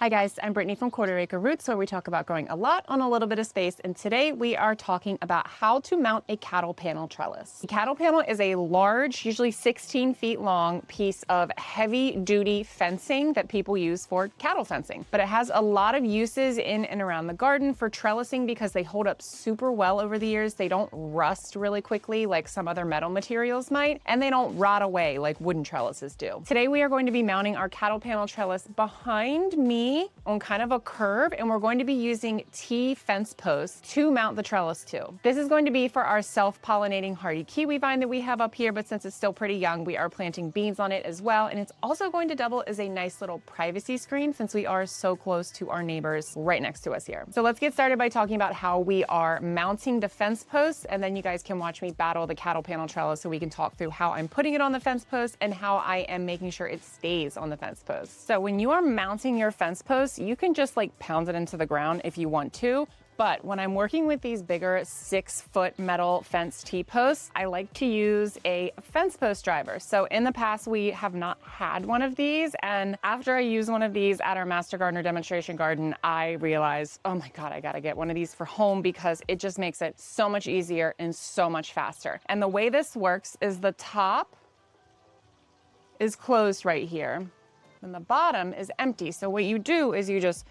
Hi guys, I'm Brittany from Quarter Acre Roots, where we talk about growing a lot on a little bit of space, and today we are talking about how to mount a cattle panel trellis. A cattle panel is a large, usually 16 feet long piece of heavy duty fencing that people use for cattle fencing. But it has a lot of uses in and around the garden for trellising because they hold up super well over the years. They don't rust really quickly like some other metal materials might, and they don't rot away like wooden trellises do. Today we are going to be mounting our cattle panel trellis behind me on kind of a curve, and we're going to be using T fence posts to mount the trellis to. This is going to be for our self-pollinating hardy kiwi vine that we have up here, but since it's still pretty young, we are planting beans on it as well, and it's also going to double as a nice little privacy screen since we are so close to our neighbors right next to us here. So let's get started by talking about how we are mounting the fence posts, and then you guys can watch me battle the cattle panel trellis so we can talk through how I'm putting it on the fence post and how I am making sure it stays on the fence post. So when you are mounting your fence posts, you can just like pound it into the ground if you want to. But when I'm working with these bigger 6-foot metal fence T-posts, I like to use a fence post driver. So in the past, we have not had one of these. And after I used one of these at our Master Gardener demonstration garden, I realized, oh my God, I gotta get one of these for home because it just makes it so much easier and so much faster. And the way this works is the top is closed right here, and the bottom is empty. So what you do is you just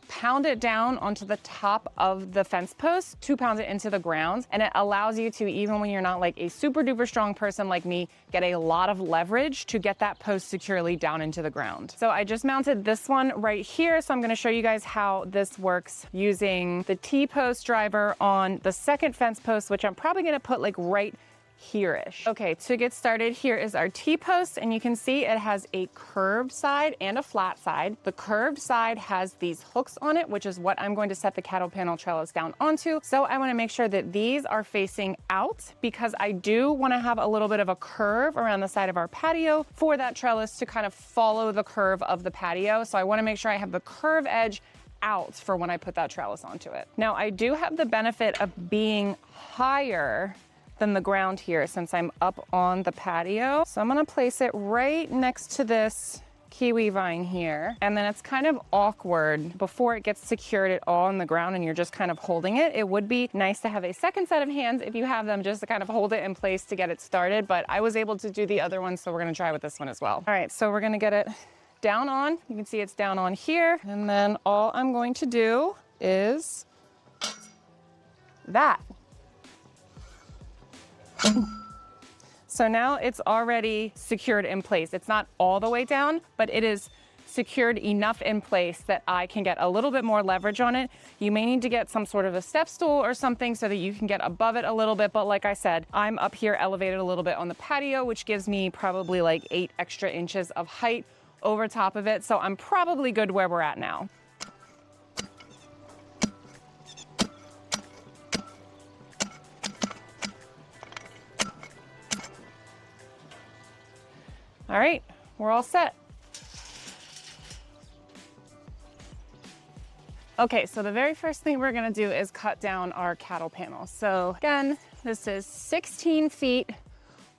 pound it down onto the top of the fence post, 2 pounds it into the ground, and it allows you to, even when you're not like a super duper strong person like me, get a lot of leverage to get that post securely down into the ground. So I just mounted this one right here. So I'm gonna show you guys how this works using the T-post driver on the second fence post, which I'm probably gonna put like right here-ish. Okay, to get started, here is our T-post, and you can see it has a curved side and a flat side. The curved side has these hooks on it, which is what I'm going to set the cattle panel trellis down onto. So I wanna make sure that these are facing out because I do wanna have a little bit of a curve around the side of our patio for that trellis to kind of follow the curve of the patio. So I wanna make sure I have the curve edge out for when I put that trellis onto it. Now I do have the benefit of being higher than the ground here since I'm up on the patio. So I'm gonna place it right next to this kiwi vine here. And then it's kind of awkward before it gets secured it all on the ground and you're just kind of holding it. It would be nice to have a second set of hands if you have them just to kind of hold it in place to get it started. But I was able to do the other one, so we're gonna try with this one as well. All right, so we're gonna get it down on. You can see it's down on here. And then all I'm going to do is that. So now it's already secured in place. It's not all the way down, but it is secured enough in place that I can get a little bit more leverage on it. You may need to get some sort of a step stool or something so that you can get above it a little bit. But like I said, I'm up here elevated a little bit on the patio, which gives me probably like 8 extra inches of height over top of it. So I'm probably good where we're at now. All right, we're all set. Okay, so the very first thing we're gonna do is cut down our cattle panel. So again, this is 16 feet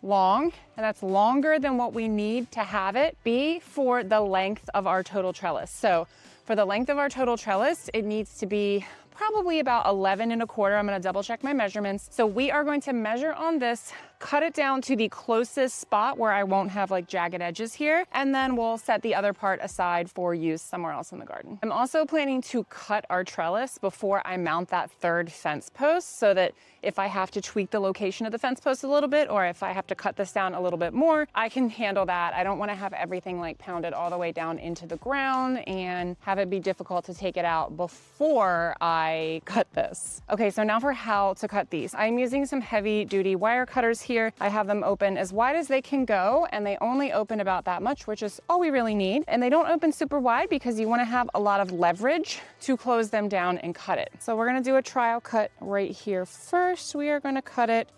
long, and that's longer than what we need to have it be for the length of our total trellis. So for the length of our total trellis, it needs to be probably about 11 1/4. I'm gonna double check my measurements. So we are going to measure on this, cut it down to the closest spot where I won't have like jagged edges here, and then we'll set the other part aside for use somewhere else in the garden. I'm also planning to cut our trellis before I mount that third fence post so that if I have to tweak the location of the fence post a little bit, or if I have to cut this down a little bit more, I can handle that. I don't wanna have everything like pounded all the way down into the ground and have it be difficult to take it out before I cut this. Okay, so now for how to cut these. I'm using some heavy duty wire cutters here. I have them open as wide as they can go, and they only open about that much, which is all we really need. And they don't open super wide because you wanna have a lot of leverage to close them down and cut it. So we're gonna do a trial cut right here first. We are gonna cut it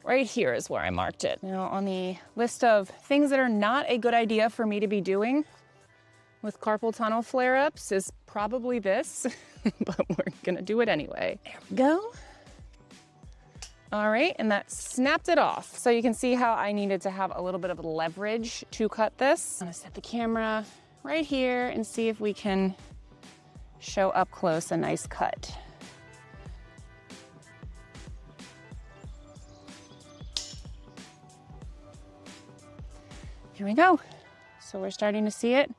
right here is where I marked it. Now on the list of things that are not a good idea for me to be doing with carpal tunnel flare-ups is probably this, but we're gonna do it anyway. There we go. All right, and that snapped it off. So you can see how I needed to have a little bit of leverage to cut this. I'm gonna set the camera right here and see if we can show up close a nice cut. Here we go. So we're starting to see it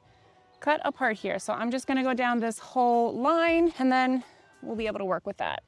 cut apart here. So I'm just gonna go down this whole line and then we'll be able to work with that.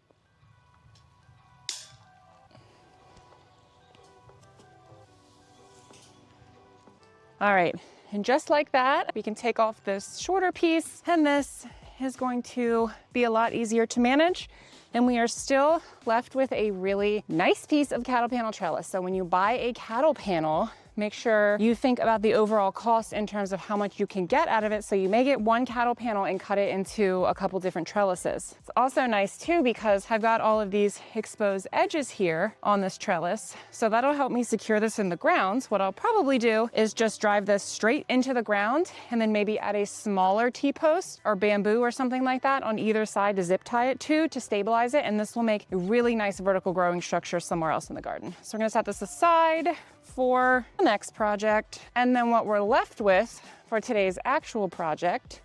All right, and just like that, we can take off this shorter piece, and this is going to be a lot easier to manage. And we are still left with a really nice piece of cattle panel trellis. So when you buy a cattle panel, make sure you think about the overall cost in terms of how much you can get out of it. So you may get one cattle panel and cut it into a couple different trellises. It's also nice too because I've got all of these exposed edges here on this trellis. So that'll help me secure this in the ground. What I'll probably do is just drive this straight into the ground and then maybe add a smaller T-post or bamboo or something like that on either side to zip tie it to stabilize it. And this will make a really nice vertical growing structure somewhere else in the garden. So we're gonna set this aside for the next project. And then what we're left with for today's actual project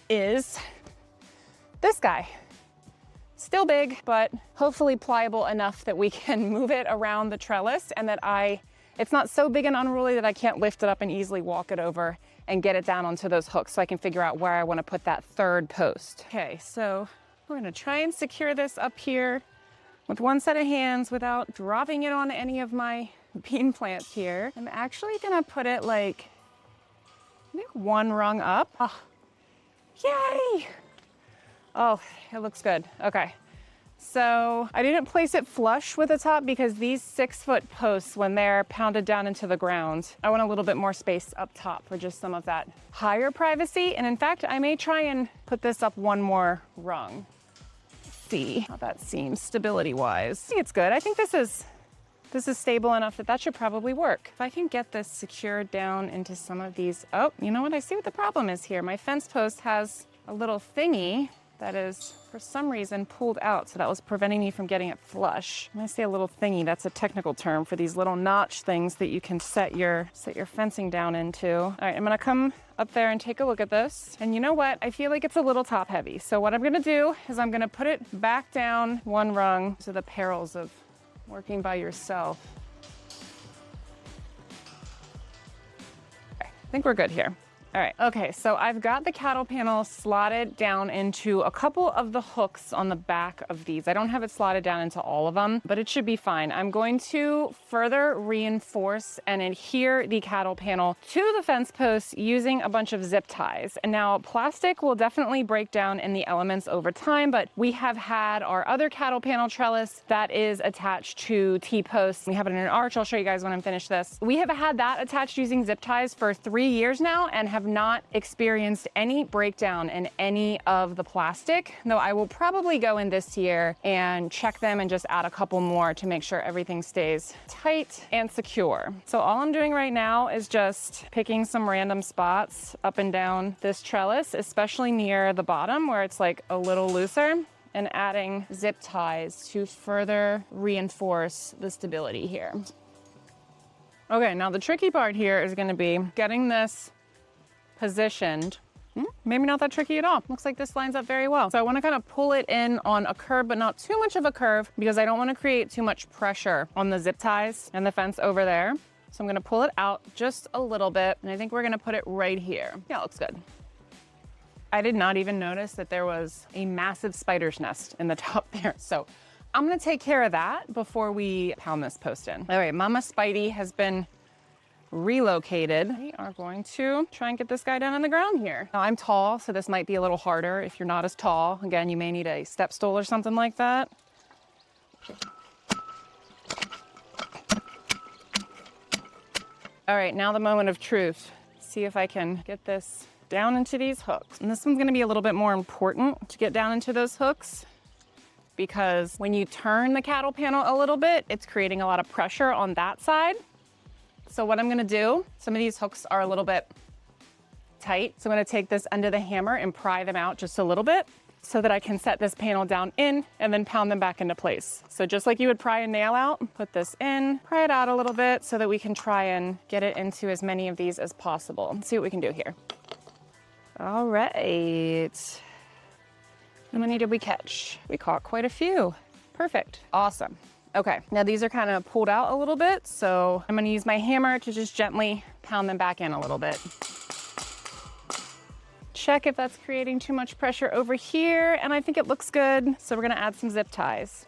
is this guy. Still big, but hopefully pliable enough that we can move it around the trellis and that it's not so big and unruly that I can't lift it up and easily walk it over and get it down onto those hooks so I can figure out where I want to put that third post. Okay, so we're gonna try and secure this up here with one set of hands without dropping it on any of my bean plants here. I'm actually gonna put it like, I think one rung up. Oh, yay! Oh, it looks good. Okay. So I didn't place it flush with the top because these 6-foot posts, when they're pounded down into the ground, I want a little bit more space up top for just some of that higher privacy. And in fact, I may try and put this up one more rung. Let's see how that seems stability-wise. I think it's good. I think this is stable enough that should probably work. If I can get this secured down into some of these, oh, you know what? I see what the problem is here. My fence post has a little thingy that is, for some reason, pulled out. So that was preventing me from getting it flush. When I say a little thingy, that's a technical term for these little notch things that you can set your fencing down into. All right, I'm gonna come up there and take a look at this. And you know what? I feel like it's a little top heavy. So what I'm gonna do is I'm gonna put it back down one rung to the perils of working by yourself. Okay, I think we're good here. All right, okay, so I've got the cattle panel slotted down into a couple of the hooks on the back of these. I don't have it slotted down into all of them, but it should be fine. I'm going to further reinforce and adhere the cattle panel to the fence posts using a bunch of zip ties. And now plastic will definitely break down in the elements over time, but we have had our other cattle panel trellis that is attached to T-posts. We have it in an arch. I'll show you guys when I'm finished this. We have had that attached using zip ties for 3 years now and have not experienced any breakdown in any of the plastic, though I will probably go in this year and check them and just add a couple more to make sure everything stays tight and secure. So all I'm doing right now is just picking some random spots up and down this trellis, especially near the bottom where it's like a little looser, and adding zip ties to further reinforce the stability here. Okay, now the tricky part here is gonna be getting this positioned. Maybe not that tricky at all. Looks like this lines up very well. So I want to kind of pull it in on a curve, but not too much of a curve because I don't want to create too much pressure on the zip ties and the fence over there. So I'm going to pull it out just a little bit, and I think we're going to put it right here. Yeah, it looks good. I did not even notice that there was a massive spider's nest in the top there. So I'm going to take care of that before we pound this post in. All right, Mama Spidey has been relocated. We are going to try and get this guy down on the ground here. Now I'm tall, so this might be a little harder if you're not as tall. Again, you may need a step stool or something like that. All right, now the moment of truth. See if I can get this down into these hooks. And this one's gonna be a little bit more important to get down into those hooks because when you turn the cattle panel a little bit, it's creating a lot of pressure on that side. So what I'm gonna do, some of these hooks are a little bit tight. So I'm gonna take this under the hammer and pry them out just a little bit so that I can set this panel down in and then pound them back into place. So just like you would pry a nail out, put this in, pry it out a little bit so that we can try and get it into as many of these as possible. Let's see what we can do here. All right. How many did we catch? We caught quite a few. Perfect. Awesome. Okay, now these are kind of pulled out a little bit, so I'm gonna use my hammer to just gently pound them back in a little bit. Check if that's creating too much pressure over here, and I think it looks good, so we're gonna add some zip ties.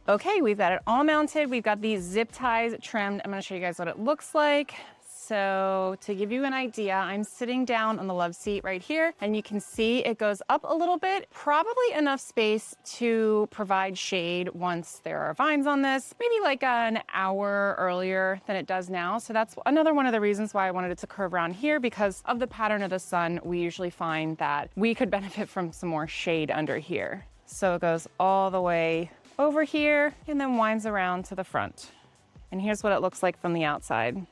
Okay, we've got it all mounted. We've got these zip ties trimmed. I'm gonna show you guys what it looks like. So to give you an idea, I'm sitting down on the love seat right here, and you can see it goes up a little bit, probably enough space to provide shade once there are vines on this, maybe like an hour earlier than it does now. So that's another one of the reasons why I wanted it to curve around here, because of the pattern of the sun, we usually find that we could benefit from some more shade under here. So it goes all the way over here and then winds around to the front. And here's what it looks like from the outside.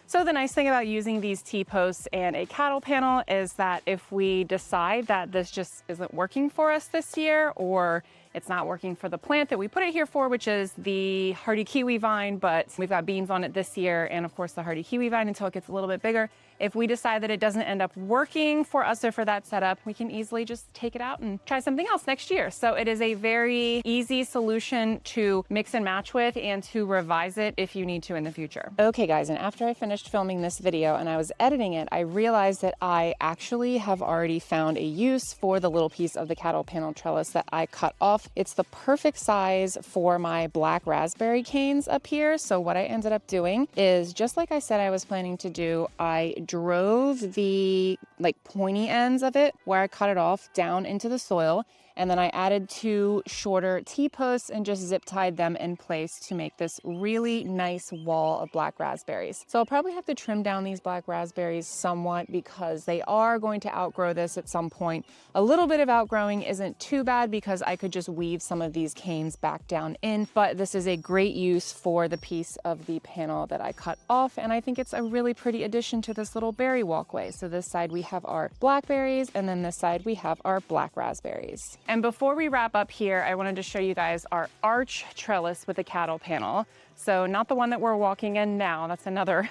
So the nice thing about using these T-posts and a cattle panel is that if we decide that this just isn't working for us this year, or it's not working for the plant that we put it here for, which is the hardy kiwi vine, but we've got beans on it this year, and of course the hardy kiwi vine until it gets a little bit bigger. If we decide that it doesn't end up working for us or for that setup, we can easily just take it out and try something else next year. So it is a very easy solution to mix and match with and to revise it if you need to in the future. Okay guys, and after I finished filming this video and I was editing it, I realized that I actually have already found a use for the little piece of the cattle panel trellis that I cut off. It's the perfect size for my black raspberry canes up here. So what I ended up doing is, just like I said I was planning to do, I drove the pointy ends of it where I cut it off down into the soil, and then I added 2 shorter T-posts and just zip tied them in place to make this really nice wall of black raspberries. So I'll probably have to trim down these black raspberries somewhat because they are going to outgrow this at some point. A little bit of outgrowing isn't too bad because I could just weave some of these canes back down in, but this is a great use for the piece of the panel that I cut off, and I think it's a really pretty addition to this little berry walkway. So this side we have our blackberries, and then this side we have our black raspberries. And before we wrap up here, I wanted to show you guys our arch trellis with the cattle panel. So not the one that we're walking in now, that's another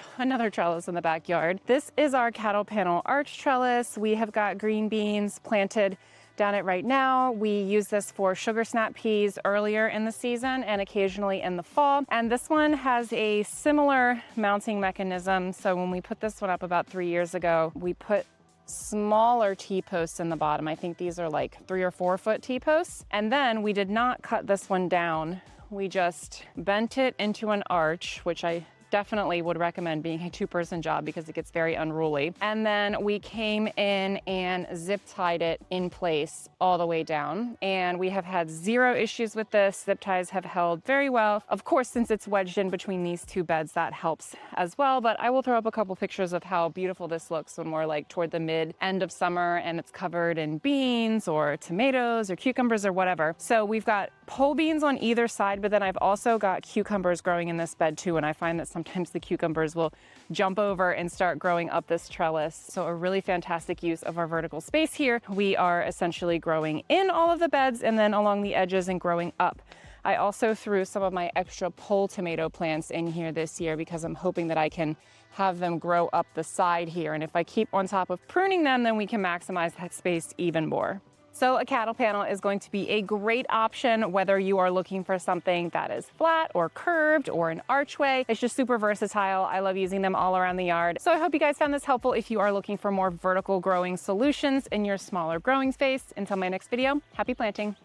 trellis in the backyard. This is our cattle panel arch trellis. We have got green beans planted down it right now. We use this for sugar snap peas earlier in the season and occasionally in the fall. And this one has a similar mounting mechanism. So when we put this one up about 3 years ago, we put smaller T-posts in the bottom. I think these are like 3 or 4 foot T-posts. And then we did not cut this one down. We just bent it into an arch, which I definitely would recommend being a 2-person job because it gets very unruly. And then we came in and zip tied it in place all the way down. And we have had 0 issues with this. Zip ties have held very well. Of course, since it's wedged in between these 2 beds, that helps as well. But I will throw up a couple pictures of how beautiful this looks when we're like toward the end of summer and it's covered in beans or tomatoes or cucumbers or whatever. So we've got pole beans on either side, but then I've also got cucumbers growing in this bed too. And I find that sometimes the cucumbers will jump over and start growing up this trellis. So a really fantastic use of our vertical space here. We are essentially growing in all of the beds and then along the edges and growing up. I also threw some of my extra pole tomato plants in here this year because I'm hoping that I can have them grow up the side here. And if I keep on top of pruning them, then we can maximize that space even more. So a cattle panel is going to be a great option whether you are looking for something that is flat or curved or an archway. It's just super versatile. I love using them all around the yard. So I hope you guys found this helpful if you are looking for more vertical growing solutions in your smaller growing space. Until my next video, happy planting.